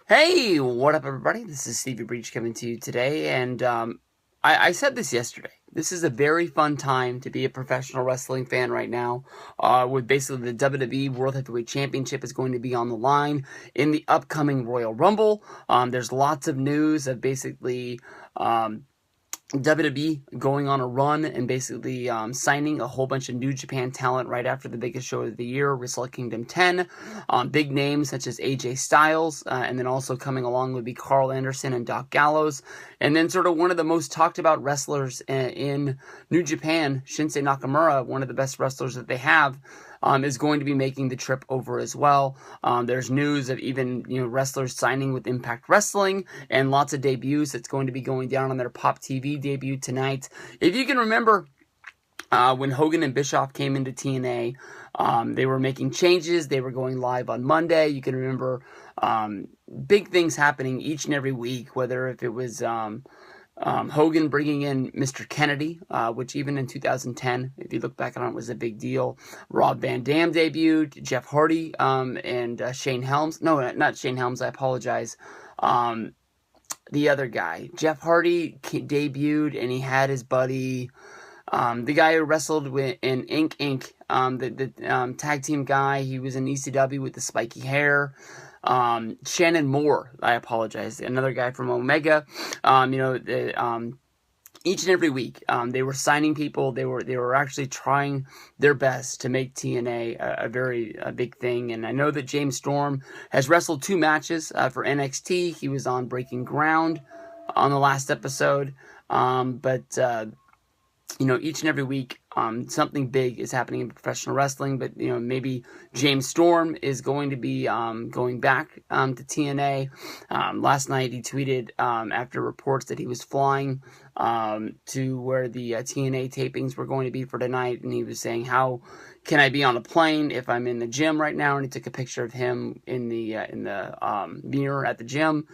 Hey, what up, everybody? This is Stevie Breach coming to you today, and I said this yesterday. This is a very fun time to be a professional wrestling fan right now, with basically the WWE World Heavyweight Championship is going to be on the line in the upcoming Royal Rumble. There's lots of news of basically WWE going on a run and basically signing a whole bunch of New Japan talent right after the biggest show of the year, Wrestle Kingdom 10. Big names such as AJ Styles, and then also coming along would be Carl Anderson and Doc Gallows. And then sort of one of the most talked about wrestlers in New Japan, Shinsuke Nakamura, one of the best wrestlers that they have, is going to be making the trip over as well. There's news of even wrestlers signing with Impact Wrestling and lots of debuts that's going to be going down on their Pop TV debut tonight. If you can remember, when Hogan and Bischoff came into TNA, they were making changes. They were going live on Monday. You can remember big things happening each and every week, whether if it was Hogan bringing in Mr. Kennedy, which even in 2010, if you look back on it, was a big deal. Rob Van Dam debuted, Jeff Hardy, and Shane Helms. No, not Shane Helms, I apologize. The other guy. Jeff Hardy debuted, and he had his buddy, the guy who wrestled in Inc. the tag team guy. He was in ECW with the spiky hair. Shannon Moore, I apologize, another guy from Omega. Each and every week, they were signing people. They were actually trying their best to make TNA a big thing. And I know that James Storm has wrestled 2 matches for NXT. He was on Breaking Ground on the last episode. Each and every week, something big is happening in professional wrestling, but, maybe James Storm is going to be going back to TNA. Last night he tweeted after reports that he was flying to where the TNA tapings were going to be for tonight, and he was saying, how can I be on a plane if I'm in the gym right now? And he took a picture of him in the mirror at the gym.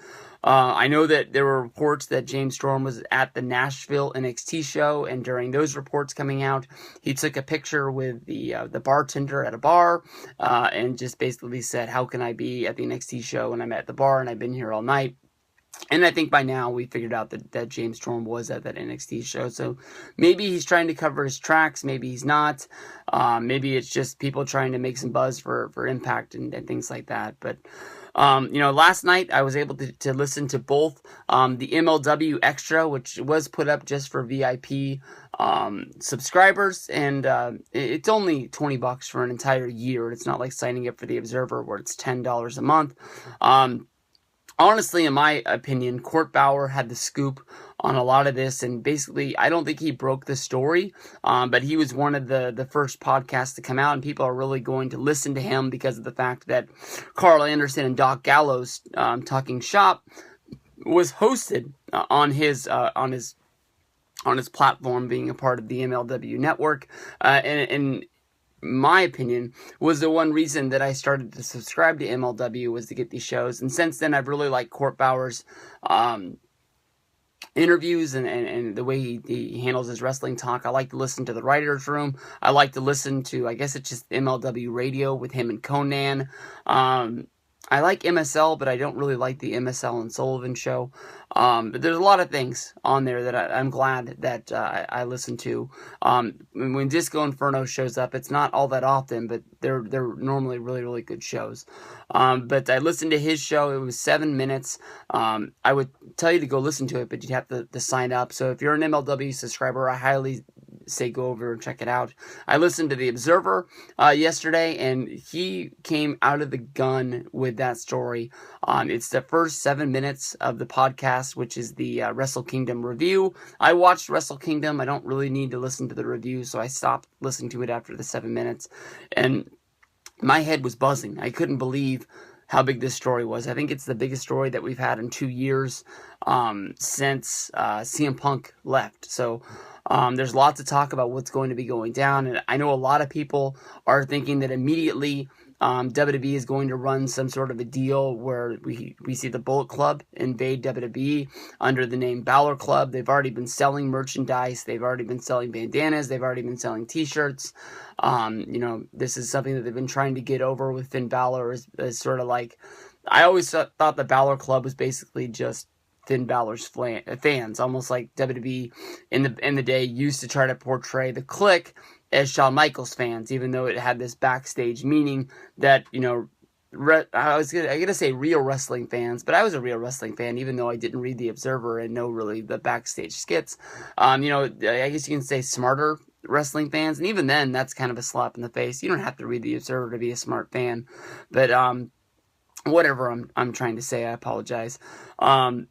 I know that there were reports that James Storm was at the Nashville NXT show, and during those reports coming out, he took a picture with the bartender at a bar, and just basically said, how can I be at the NXT show when I'm at the bar and I've been here all night? And I think by now we figured out that James Storm was at that NXT show. So maybe he's trying to cover his tracks. Maybe he's not. Maybe it's just people trying to make some buzz for Impact and things like that. But last night I was able to listen to both the MLW Extra, which was put up just for VIP subscribers, and it's only $20 for an entire year. It's not like signing up for the Observer where it's $10 a month. Honestly, in my opinion, Court Bauer had the scoop on a lot of this, and basically, I don't think he broke the story, but he was one of the first podcasts to come out, and people are really going to listen to him because of the fact that Carl Anderson and Doc Gallows Talking Shop was hosted on his platform, being a part of the MLW network, and my opinion, was the one reason that I started to subscribe to MLW was to get these shows. And since then, I've really liked Court Bauer's interviews and the way he handles his wrestling talk. I like to listen to the Writers Room. I like to listen to, I guess it's just MLW Radio with him and Conan. I like MSL, but I don't really like the MSL and Sullivan show. But there's a lot of things on there that I'm glad that I listen to. When Disco Inferno shows up, it's not all that often, but they're normally really, really good shows. But I listened to his show. It was 7 minutes. I would tell you to go listen to it, but you'd have to sign up. So if you're an MLW subscriber, I highly say go over and check it out. I listened to The Observer yesterday, and he came out of the gun with that story. It's the first 7 minutes of the podcast, which is the Wrestle Kingdom review. I watched Wrestle Kingdom. I don't really need to listen to the review, so I stopped listening to it after the 7 minutes, and my head was buzzing. I couldn't believe how big this story was. I think it's the biggest story that we've had in 2 years since CM Punk left. So there's lots of talk about what's going to be going down, and I know a lot of people are thinking that immediately WWE is going to run some sort of a deal where we see the Bullet Club invade WWE under the name Balor Club. They've already been selling merchandise. They've already been selling bandanas. They've already been selling t-shirts. This is something that they've been trying to get over with Finn Balor as sort of like I always thought the Balor Club was basically just Finn Balor's fans, almost like WWE in the day used to try to portray the Clique as Shawn Michaels fans, even though it had this backstage meaning that, you know, I gonna say real wrestling fans, but I was a real wrestling fan, even though I didn't read the Observer and know really the backstage skits. You know, I guess you can say smarter wrestling fans, and even then, that's kind of a slap in the face. You don't have to read the Observer to be a smart fan, but whatever I'm trying to say, I apologize. Uh,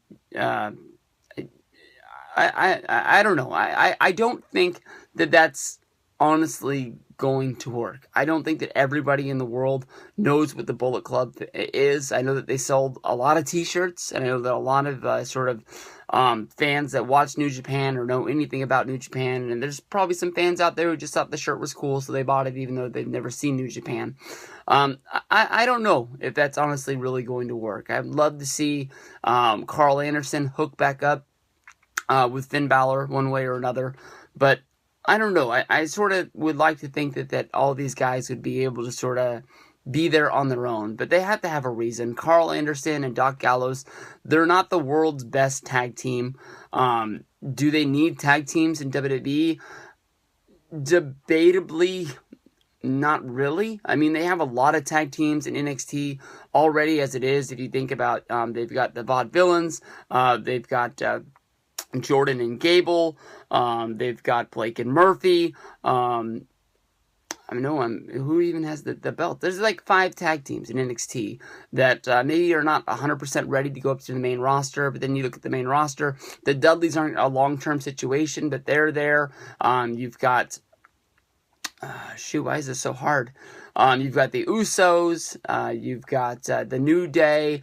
I don't know. I don't think that that's honestly going to work. I don't think that everybody in the world knows what the Bullet Club is. I know that they sold a lot of t-shirts, and I know that a lot of fans that watch New Japan or know anything about New Japan, and there's probably some fans out there who just thought the shirt was cool, so they bought it even though they've never seen New Japan. I don't know if that's honestly really going to work. I'd love to see Carl Anderson hook back up with Finn Balor one way or another, but I don't know. I sort of would like to think that all these guys would be able to sort of be there on their own, but they have to have a reason. Carl Anderson and Doc Gallows, they're not the world's best tag team. Do they need tag teams in WWE? Debatably, not really. I mean, they have a lot of tag teams in NXT already as it is. If you think about, they've got the Vaudevillains, they've got Jordan and Gable, they've got Blake and Murphy, who even has the belt? There's like 5 tag teams in NXT that maybe are not 100% ready to go up to the main roster, but then you look at the main roster, the Dudleys aren't a long-term situation, but they're there. You've got, why is this so hard? You've got the Usos, you've got the New Day,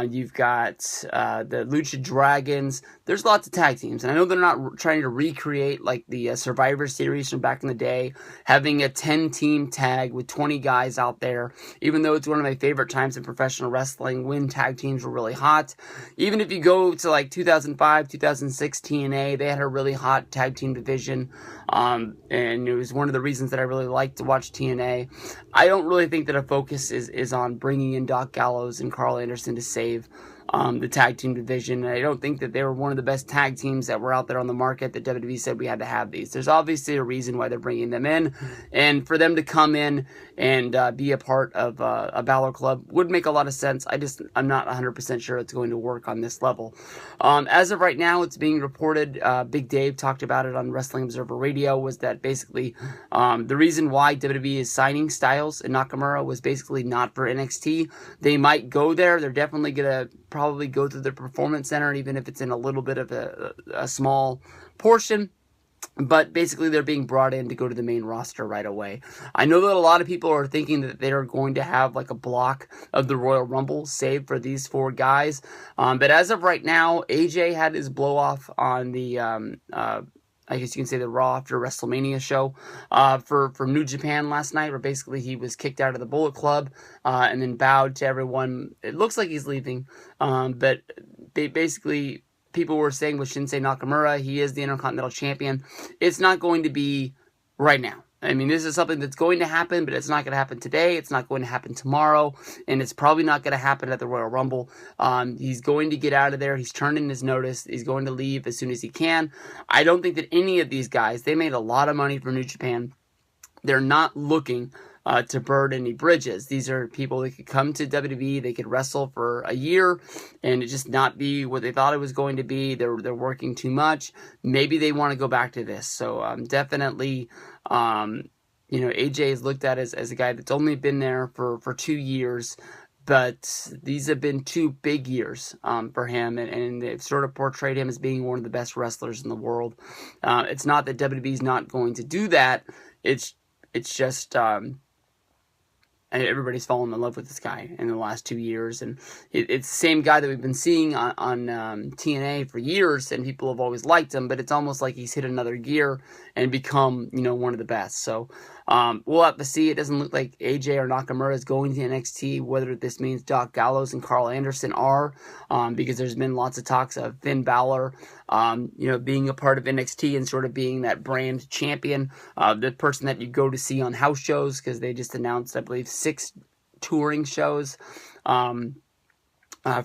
you've got the Lucha Dragons. There's lots of tag teams, and I know they're not trying to recreate like the Survivor Series from back in the day, having a 10-team tag with 20 guys out there, even though it's one of my favorite times in professional wrestling when tag teams were really hot. Even if you go to like 2005, 2006 TNA, they had a really hot tag team division, and it was one of the reasons that I really liked to watch TNA. I don't really think that a focus is on bringing in Doc Gallows and Carl Anderson to save the tag team division. And I don't think that they were one of the best tag teams that were out there on the market that WWE said we had to have these. There's obviously a reason why they're bringing them in, and for them to come in and be a part of a Balor Club would make a lot of sense. I'm not 100% sure it's going to work on this level. As of right now, it's being reported, Big Dave talked about it on Wrestling Observer Radio, was that basically the reason why WWE is signing Styles and Nakamura was basically not for NXT. They might go there. They're definitely going to probably go to the Performance Center, even if it's in a little bit of a small portion. But basically, they're being brought in to go to the main roster right away. I know that a lot of people are thinking that they're going to have like a block of the Royal Rumble saved for these 4 guys. But as of right now, AJ had his blow off on the I guess you can say the Raw after WrestleMania show for New Japan last night, where basically he was kicked out of the Bullet Club and then bowed to everyone. It looks like he's leaving, but basically people were saying with Shinsuke Nakamura, he is the Intercontinental Champion. It's not going to be right now. I mean, this is something that's going to happen, but it's not going to happen today. It's not going to happen tomorrow, and it's probably not going to happen at the Royal Rumble. He's going to get out of there. He's turned in his notice. He's going to leave as soon as he can. I don't think that any of these guys, they made a lot of money for New Japan. They're not looking to burn any bridges. These are people that could come to WWE, they could wrestle for a year, and it just not be what they thought it was going to be. They're working too much. Maybe they want to go back to this. So definitely, AJ is looked at as a guy that's only been there for 2 years, but these have been 2 big years for him, and they've sort of portrayed him as being one of the best wrestlers in the world. It's not that WWE's not going to do that. It's just everybody's fallen in love with this guy in the last 2 years, and it's the same guy that we've been seeing on TNA for years, and people have always liked him, but it's almost like he's hit another gear and become, one of the best. So we'll have to see. It doesn't look like AJ or Nakamura is going to NXT, whether this means Doc Gallows and Carl Anderson are, because there's been lots of talks of Finn Balor, being a part of NXT and sort of being that brand champion, the person that you go to see on house shows, because they just announced, I believe, 6 touring shows.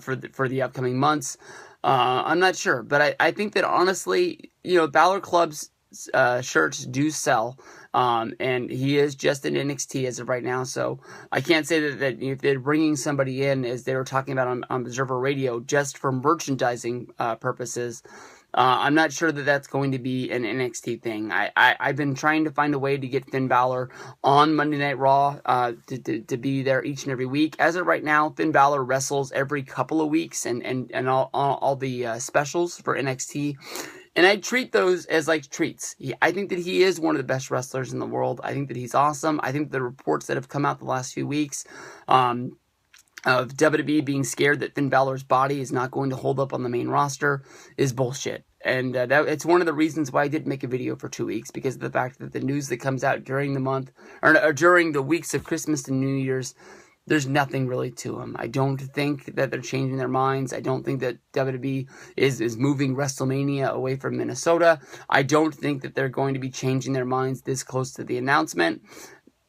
for the upcoming months. I'm not sure, but I think that honestly, Balor Club's shirts do sell, and he is just in NXT as of right now. So I can't say that if they're bringing somebody in, as they were talking about on Observer Radio, just for merchandising purposes. I'm not sure that that's going to be an NXT thing. I've been trying to find a way to get Finn Balor on Monday Night Raw to be there each and every week. As of right now, Finn Balor wrestles every couple of weeks and all the specials for NXT. And I treat those as like treats. I think that he is one of the best wrestlers in the world. I think that he's awesome. I think the reports that have come out the last few weeks of WWE being scared that Finn Balor's body is not going to hold up on the main roster is bullshit. And it's one of the reasons why I did make a video for 2 weeks, because of the fact that the news that comes out during the month, or during the weeks of Christmas and New Year's, there's nothing really to him. I don't think that they're changing their minds. I don't think that WWE is moving WrestleMania away from Minnesota. I don't think that they're going to be changing their minds this close to the announcement.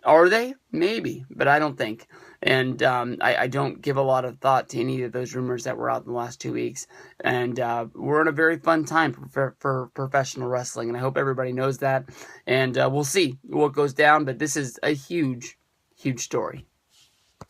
Are they? Maybe, but I don't think. And I don't give a lot of thought to any of those rumors that were out in the last 2 weeks. And we're in a very fun time for professional wrestling, and I hope everybody knows that. And we'll see what goes down, but this is a huge, huge story.